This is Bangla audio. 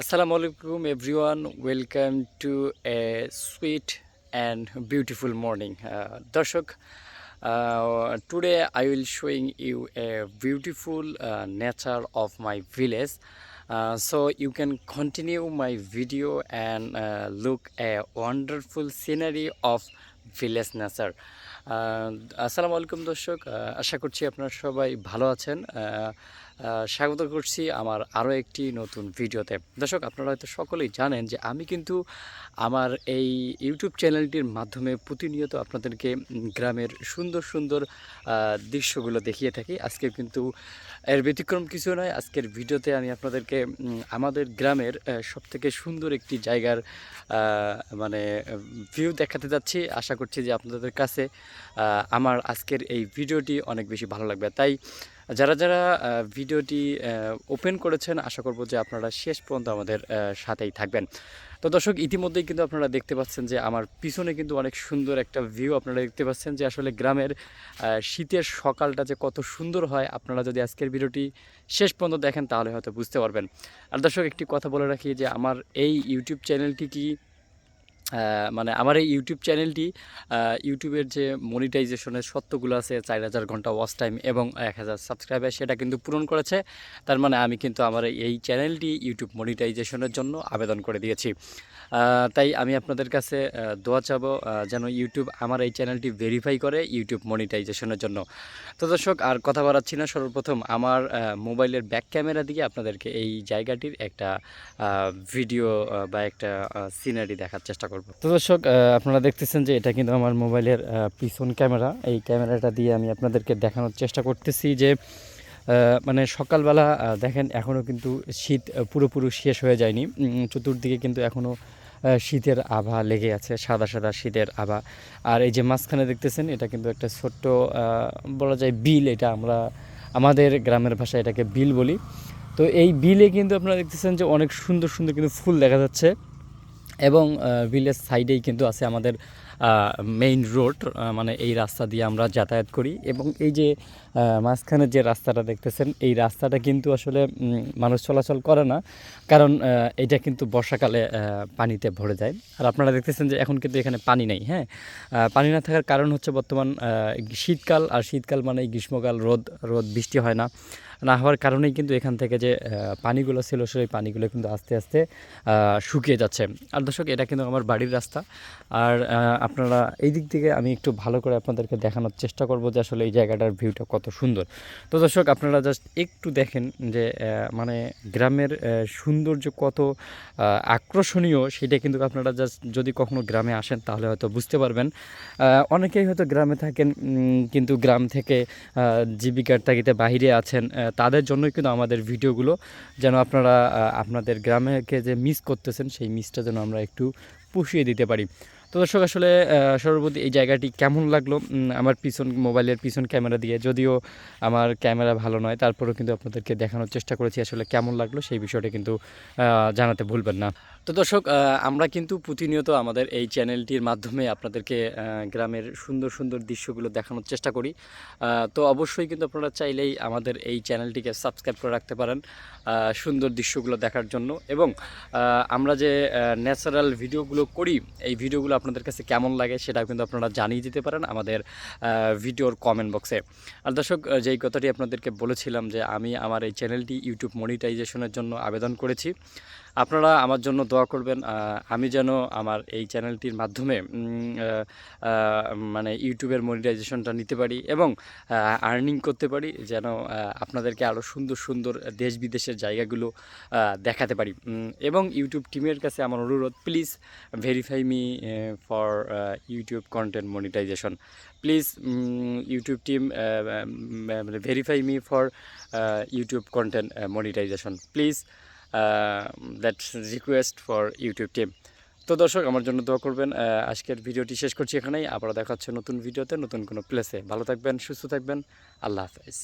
Assalamu alaikum everyone. Welcome to a sweet and beautiful morning. Darshak, today I will showing you a beautiful nature of my village. So you can continue my video and look a wonderful scenery of village nature. আসসালামু আলাইকুম দর্শক, আশা করছি আপনারা সবাই ভালো আছেন। স্বাগত করছি আমার আরও একটি নতুন ভিডিওতে। দর্শক, আপনারা হয়তো সকলেই জানেন যে আমি কিন্তু আমার এই ইউটিউব চ্যানেলটির মাধ্যমে প্রতিনিয়ত আপনাদেরকে গ্রামের সুন্দর সুন্দর দৃশ্যগুলো দেখিয়ে থাকি। আজকে কিন্তু এর ব্যতিক্রম কিছু নয়। আজকের ভিডিওতে আমি আপনাদেরকে আমাদের গ্রামের সবথেকে সুন্দর একটি জায়গার মানে ভিউ দেখাতে যাচ্ছি। আশা করছি যে আপনাদের কাছে আমার আজকের এই ভিডিওটি অনেক বেশি ভালো লাগবে। তাই যারা যারা ভিডিওটি ওপেন করেছেন, আশা করব যে আপনারা শেষ পর্যন্ত আমাদের সাথেই থাকবেন। তো দর্শক, ইতিমধ্যেই কিন্তু আপনারা দেখতে পাচ্ছেন যে আমার পিছনে কিন্তু অনেক সুন্দর একটা ভিউ আপনারা দেখতে পাচ্ছেন যে আসলে গ্রামের শীতের সকালটা যে কত সুন্দর হয়। আপনারা যদি আজকের ভিডিওটি শেষ পর্যন্ত দেখেন তাহলে হয়তো বুঝতে পারবেন। আর দর্শক, একটি কথা বলে রাখি যে আমার এই ইউটিউব চ্যানেলটি মানে আমার এই ইউটিউব চ্যানেলটি ইউটিউবের যে মনিটাইজেশনের শর্তগুলো আছে, 4000 ঘন্টা ওয়াচ টাইম এবং 1000 সাবস্ক্রাইবার, সেটা কিন্তু পূরণ করেছে। তার মানে আমি কিন্তু আমার এই চ্যানেলটি ইউটিউব মনিটাইজেশনের জন্য আবেদন করে দিয়েছি। তাই আমি আপনাদের কাছে দোয়া চাবো যেন ইউটিউব আমার এই চ্যানেলটি ভেরিফাই করে ইউটিউব মনিটাইজেশনের জন্য। তো দর্শক, আর কথা বাড়াচ্ছি না, সর্বপ্রথম আমার মোবাইলের ব্যাক ক্যামেরা দিয়ে আপনাদেরকে এই জায়গাটির একটা ভিডিও বা একটা সিনারি দেখার চেষ্টা করব। তো দর্শক, আপনারা দেখতেছেন যে এটা কিন্তু আমার মোবাইলের পিছন ক্যামেরা। এই ক্যামেরাটা দিয়ে আমি আপনাদেরকে দেখানোর চেষ্টা করতেছি যে মানে সকালবেলা দেখেন এখনও কিন্তু শীত পুরোপুরি শেষ হয়ে যায়নি। চতুর্দিকে কিন্তু এখনও শীতের আভা লেগে আছে, সাদা সাদা শীতের আভা। আর এই যে মাঝখানে দেখতেছেন, এটা কিন্তু একটা ছোট্ট বলা যায় বিল। এটা আমরা আমাদের গ্রামের ভাষায় এটাকে বিল বলি। তো এই বিলে কিন্তু আপনারা দেখতেছেন যে অনেক সুন্দর সুন্দর কিন্তু ফুল দেখা যাচ্ছে এবং বিলের সাইডেই কিন্তু আছে আমাদের মেইন রোড। মানে এই রাস্তা দিয়ে আমরা যাতায়াত করি এবং এই যে মাঝখানে যে রাস্তাটা দেখতেছেন, এই রাস্তাটা কিন্তু আসলে মানুষ চলাচল করে না, কারণ এটা কিন্তু বর্ষাকালে পানিতে ভরে যায়। আর আপনারা দেখতেছেন যে এখন কিন্তু এখানে পানি নেই। হ্যাঁ, পানি না থাকার কারণ হচ্ছে বর্তমান শীতকাল, আর শীতকাল মানে গ্রীষ্মকাল, রোদ বৃষ্টি হয় না হওয়ার কারণেই কিন্তু এখান থেকে যে পানিগুলো ছিল সেই পানিগুলো কিন্তু আস্তে আস্তে শুকিয়ে যাচ্ছে। আর দর্শক, এটা কিন্তু আমার বাড়ির রাস্তা। আর আপনারা এই দিক থেকে আমি একটু ভালো করে আপনাদেরকে দেখানোর চেষ্টা করব যে আসলে এই জায়গাটার ভিউটা কত সুন্দর। তো দর্শক, আপনারা জাস্ট একটু দেখেন যে মানে গ্রামের সৌন্দর্য কত আকর্ষণীয়, সেটা কিন্তু আপনারা জাস্ট যদি কখনো গ্রামে আসেন তাহলে হয়তো বুঝতে পারবেন। অনেকেই হয়তো গ্রামে থাকেন, কিন্তু গ্রাম থেকে জীবিকার তাগিদে বাহিরে আছেন, তাদের জন্যই কিন্তু আমাদের ভিডিওগুলো, যেন আপনারা আপনাদের গ্রামেকে যে মিস করতেছেন সেই মিসটা যেন আমরা একটু পুষিয়ে দিতে পারি। তো দর্শক, আসলে সর্বপ্রতি এই জায়গাটি কেমন লাগলো আমার মোবাইলের পিছন ক্যামেরা দিয়ে, যদিও আমার ক্যামেরা ভালো নয়, তারপরেও কিন্তু আপনাদেরকে দেখানোর চেষ্টা করেছি আসলে কেমন লাগলো সেই বিষয়টা কিন্তু জানাতে ভুলবেন না। তো দর্শক, আমরা কিন্তু প্রতিনিয়ত আমাদের এই চ্যানেলটির মাধ্যমে আপনাদেরকে গ্রামের সুন্দর সুন্দর দৃশ্যগুলো দেখানোর চেষ্টা করি। তো অবশ্যই কিন্তু আপনারা চাইলেই আমাদের এই চ্যানেলটিকে সাবস্ক্রাইব করে রাখতে পারেন সুন্দর দৃশ্যগুলো দেখার জন্য। এবং আমরা যে ন্যাচারাল ভিডিওগুলো করি, এই ভিডিওগুলো আপনাদের কাছে কেমন লাগে সেটাও কিন্তু আপনারা জানিয়ে দিতে পারেন আমাদের ভিডিওর কমেন্ট বক্সে। আর দর্শক, যেই কথাটি আপনাদেরকে বলেছিলাম যে আমি আমার এই চ্যানেলটি ইউটিউব মনিটাইজেশনের জন্য আবেদন করেছি, আপনারা আমার জন্য দোয়া করবেন আমি যেন আমার এই চ্যানেলটির মাধ্যমে মানে ইউটিউবের মনিটাইজেশনটা নিতে পারি এবং আর্নিং করতে পারি, যেন আপনাদেরকে আরও সুন্দর সুন্দর দেশ বিদেশের জায়গাগুলো দেখাতে পারি। এবং ইউটিউব টিমের কাছে আমার অনুরোধ, please verify me for YouTube content monetisation. Please YouTube team verify me for YouTube content monetisation, please that's request for YouTube team. তো দর্শক, আমার জন্য দোয়া করবেন। আজকের ভিডিওটি শেষ করছি এখানেই, আবার দেখা হচ্ছে নতুন ভিডিওতে নতুন কোনো প্লেসে। ভালো থাকবেন, সুস্থ থাকবেন, আল্লাহ হাফেজ।